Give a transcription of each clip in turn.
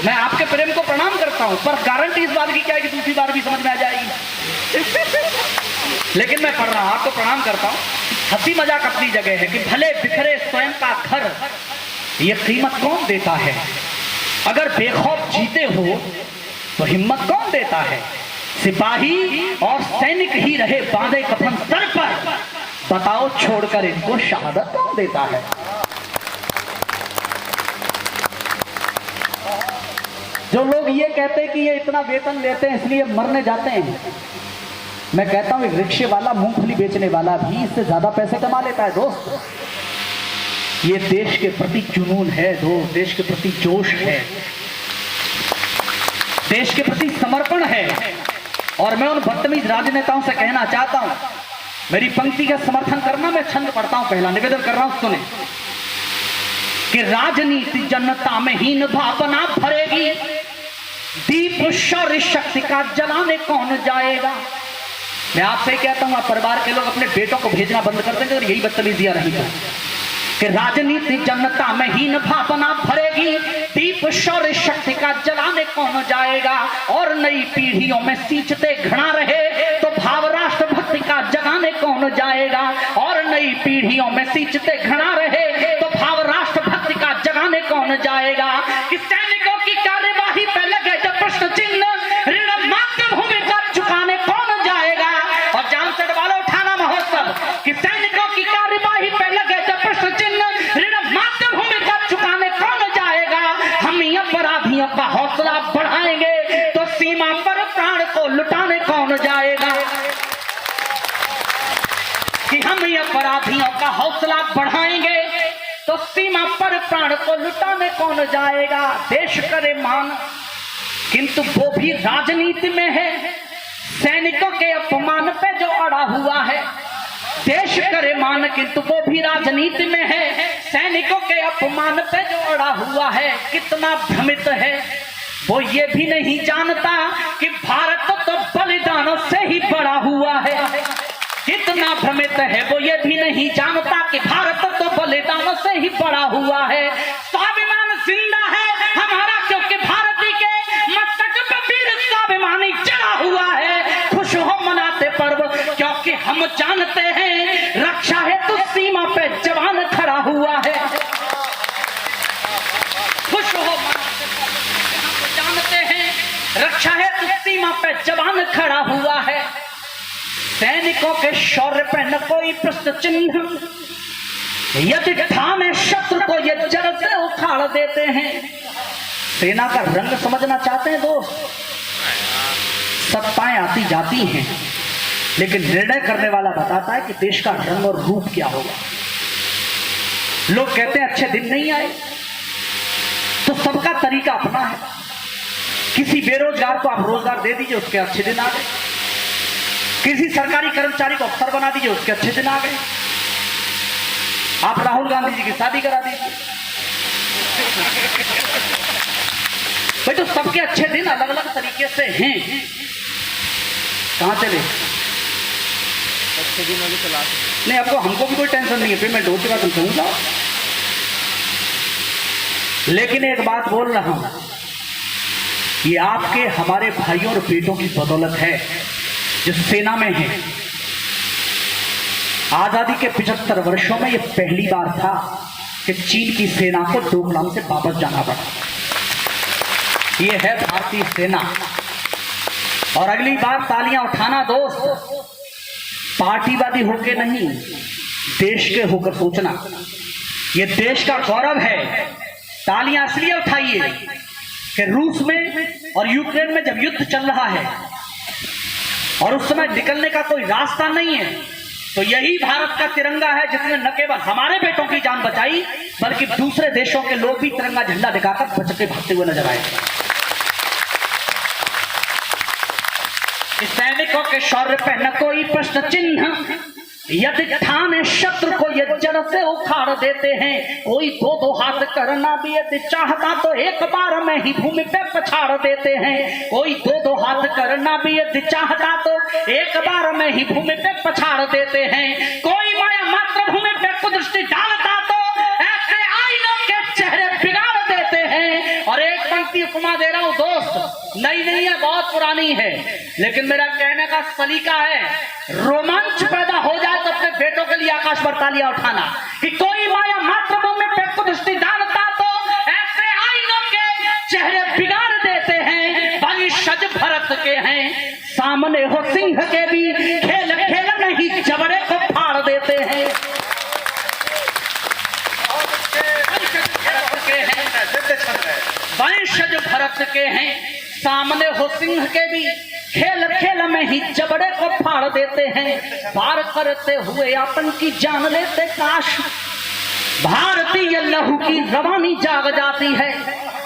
मैं आपके प्रेम को प्रणाम करता हूं, पर गारंटी इस बात की क्या है कि दूसरी बार भी समझ में आ जाएगी। लेकिन मैं पढ़ रहा हूं, आपको प्रणाम करता हूं। हंसी मजाक अपनी जगह है कि भले बिखरे स्वयं का घर, ये कीमत कौन देता है? अगर बेखौफ जीते हो तो हिम्मत कौन देता है? सिपाही और सैनिक ही रहे बांधे कफन सर पर, बताओ छोड़कर इनको शहादत कौन देता है? जो लोग ये कहते हैं कि ये इतना वेतन लेते हैं इसलिए मरने जाते हैं, मैं कहता हूं एक रिक्शे वाला, मूंगफली बेचने वाला भी इससे ज्यादा पैसे कमा लेता है दोस्त। ये देश के प्रति जुनून है दोस्त, देश के प्रति जोश है, देश के प्रति समर्पण है। और मैं उन बदतमीज राजनेताओं से कहना चाहता हूं, मेरी पंक्ति का समर्थन करना। मैं छंद पढ़ता हूं, पहला निवेदन कर रहा हूं, सुने कि राजनीति जनता में हीन भावना भरेगी, दीप शौर्य शक्ति का जलाने कौन जाएगा। मैं आपसे कहता हूं, आप परिवार के लोग अपने बेटों को भेजना बंद कर देंगे और यही बदतमीजियां रहेगी कि राजनीति जनता में हीन भावना भरेगी, दीप शौर्य शक्ति का जलाने कौन जाएगा। और नई पीढ़ियों में सींचते घृणा रहे तो भाव राष्ट्रभक्ति का जगाने कौन जाएगा। और नई पीढ़ियों में सींचते घृणा रहे तो भाव राष्ट्रभक्ति का जगाने कौन जाएगा। कि सैनिकों की कार्यवाही पे लगे जब प्रश्न चिन्ह, ऋण मातृभूमि का चुकाने कौन जाएगा। और जान से वालों उठाना महोत्सव कि सैनिकों की कार्यवाही पे लगे जब प्रश्न चिन्ह, ऋण मातृभूमि का चुकाने कौन जाएगा। हम अपराधियों का हौसला बढ़ाएंगे तो सीमा पर प्राण को लुटाने कौन जाएगा। कि हम अपराधियों का हौसला बढ़ाएंगे तो सीमा पर प्राण को लुटाने कौन जाएगा। देश करे मान किंतु वो भी राजनीति में है, सैनिकों के अपमान पे जो अड़ा हुआ है। देश करे मान किंतु वो भी राजनीति में है, सैनिकों के अपमान पे जो अड़ा हुआ है। कितना भ्रमित है वो ये भी नहीं जानता कि भारत तो बलिदानों से ही बड़ा हुआ है। कितना भ्रमित है वो ये भी नहीं जानता कि भारत तो बलिदानों से ही बड़ा हुआ है। स्वाभिमान जिंदा है हमारा क्योंकि भारती के मस्तक पे वीर स्वाभिमानी चढ़ा हुआ है। खुश हो मनाते पर्व क्योंकि हम जानते हैं रक्षा हेतु सीमा पे जवान खड़ा हुआ है। खुश हो मनाते पर्व हम जानते हैं रक्षा हेतु सीमा पे जवान खड़ा हुआ है। सैनिकों के शौर्य पे न कोई प्रश्न चिन्ह, यदि ठाने शत्रु को ये जड़ से उखाड़ देते हैं। सेना का रंग समझना चाहते हैं दोस्त? सत्ताएं आती जाती हैं लेकिन निर्णय करने वाला बताता है कि देश का रंग और रूप क्या होगा। लोग कहते हैं अच्छे दिन नहीं आए, तो सबका तरीका अपना है। किसी बेरोजगार को आप रोजगार दे दीजिए, उसके अच्छे दिन आ गए। किसी सरकारी कर्मचारी को अफसर बना दीजिए, उसके अच्छे दिन आ गए। आप राहुल गांधी जी की शादी करा दीजिए भाई, तो सबके अच्छे दिन अलग अलग तरीके से हैं। कहां चले अच्छे दिन वाली तलाश नहीं, आपको हमको भी कोई टेंशन नहीं है, पेमेंट हो चुका तुम समझ जाओ। लेकिन एक बात बोल रहा हूं, ये आपके हमारे भाइयों और बेटों की बदौलत है जो सेना में है। आजादी के 75 वर्षों में यह पहली बार था कि चीन की सेना को डोकलाम से वापस जाना पड़ा। यह है भारतीय सेना। और अगली बार तालियां उठाना दोस्त, पार्टीवादी होके नहीं, देश के होकर सोचना। यह देश का गौरव है। तालियां इसलिए उठाइए कि रूस में और यूक्रेन में जब युद्ध चल रहा है और उस समय निकलने का कोई रास्ता नहीं है, तो यही भारत का तिरंगा है जिसने न केवल हमारे बेटों की जान बचाई बल्कि दूसरे देशों के लोग भी तिरंगा झंडा दिखाकर बच के भागते हुए नजर आए। इस सैनिकों के शौर्य पे न कोई प्रश्न चिन्ह, यदि ठाने शत्रु को ये जड़ से उखाड़ देते हैं। कोई दो दो हाथ करना भी यदि चाहता तो एक बार में ही भूमि पे पछाड़ देते हैं। कोई दो दो हाथ करना भी यदि चाहता तो एक बार में ही भूमि पे पछाड़ देते हैं। कोई माया मातृभूमि पे कुदृष्टि डालता तो ऐसे आईनों के चेहरे बिगाड़ देते हैं। और एक पंक्ति उपमा दे रहा हूं दोस्त, नई नहीं है, बहुत पुरानी है, लेकिन मेरा कहने का सलीका है, रोमांच पैदा हो जाए तो अपने बेटों के लिए आकाश पर तालियां उठाना कि कोई माया मातृभूमि में पेट को दृष्टि डालता तो ऐसे आईनों के चेहरे बिगाड़ देते हैं। वंशज भरत के हैं, सामने हो सिंह के भी, खेल खेल में ही जबड़े को फाड़ देते हैं। वंशज भरत के हैं, सामने हो सिंह के भी, खेल खेल में ही जबड़े को फाड़ देते हैं। पार करते हुए आतंकी जान लेते काश, भारतीय लहू की रवानी जाग जाती है।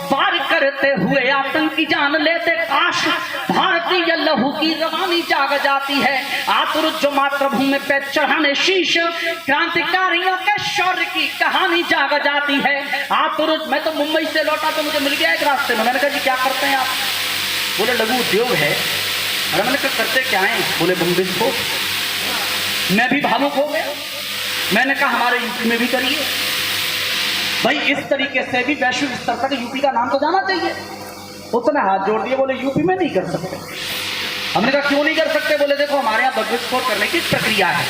पार करते हुए आतंकी जान लेते काश, भारतीय लहू की रवानी जाग जाती है। आतुर जो मातृभूमि पे चढ़ाने शीश, क्रांतिकारियों के शौर्य की कहानी जाग जाती है। आतुर, मैं तो मुंबई से लौटा तो मुझे मिल गया एक रास्ते में, मैंने कहा जी क्या करते हैं आप? बोले लघु उद्योग है। अरे मैंने कहा करते क्या है? बोले बम विस्फोट। मैं भी भावुक हो गया, मैंने कहा हमारे यूपी में भी करिए भाई, इस तरीके से भी वैश्विक स्तर तक यूपी का नाम तो जाना चाहिए। उसने हाथ जोड़ दिए, बोले यूपी में नहीं कर सकते। हमने कहा क्यों नहीं कर सकते? बोले देखो हमारे यहाँ बम विस्फोट करने की प्रक्रिया है।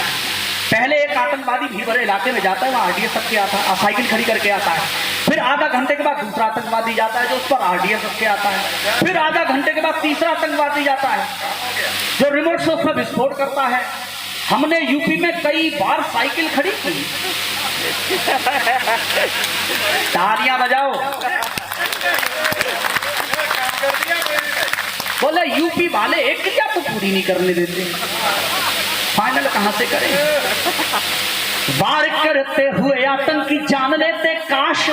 पहले एक आतंकवादी भीड़ भरे इलाके में जाता है, वहाँ आरडीएफ सबके आता है, साइकिल खड़ी करके आता है। फिर आधा घंटे के बाद दूसरा आतंकवादी जाता है जो उस पर आरडीएफ सबके आता है। फिर आधा घंटे के बाद तीसरा आतंकवादी जाता है जो रिमोट से उसका विस्फोट करता है। हमने यूपी में कई बार साइकिल खड़ी की। तालियां बजाओ। बोले यूपी वाले एक क्रिया तो पूरी नहीं करने देते, फाइनल कहां से करें? वार करते हुए आतंकी जान लेते काश।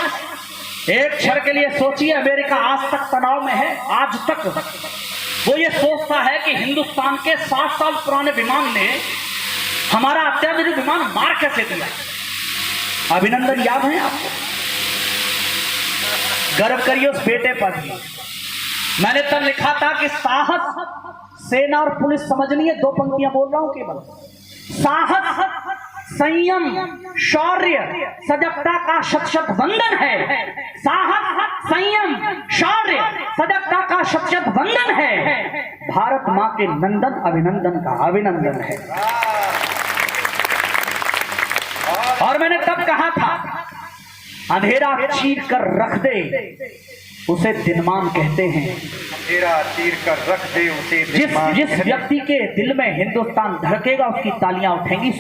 एक क्षण के लिए सोचिए, अमेरिका आज तक तनाव में है। आज तक वो ये सोचता है कि हिंदुस्तान के 60 साल पुराने विमान ने हमारा अत्याधुनिक विमान मार कैसे दिया। अभिनंदन याद है आपको? गर्व करिए उस बेटे पर भी। मैंने तब लिखा था कि साहस, सेना और पुलिस समझनी है। 2 पंक्तियां बोल रहा हूं केवल। साहस, संयम, शौर्य, सजगता का शत शत वंदन है। साहस, संयम, शौर्य, सजगता का शत शत वंदन है। भारत मां के नंदन अभिनंदन का अभिनंदन है। और मैंने तब कहा था, अंधेरा चीर कर रख दे उसे दिनमान कहते हैं। अंधेरा चीर कर रख दे उसे दिनमान। जिस व्यक्ति के दिल में हिंदुस्तान धड़केगा उसकी तालियां उठेंगी।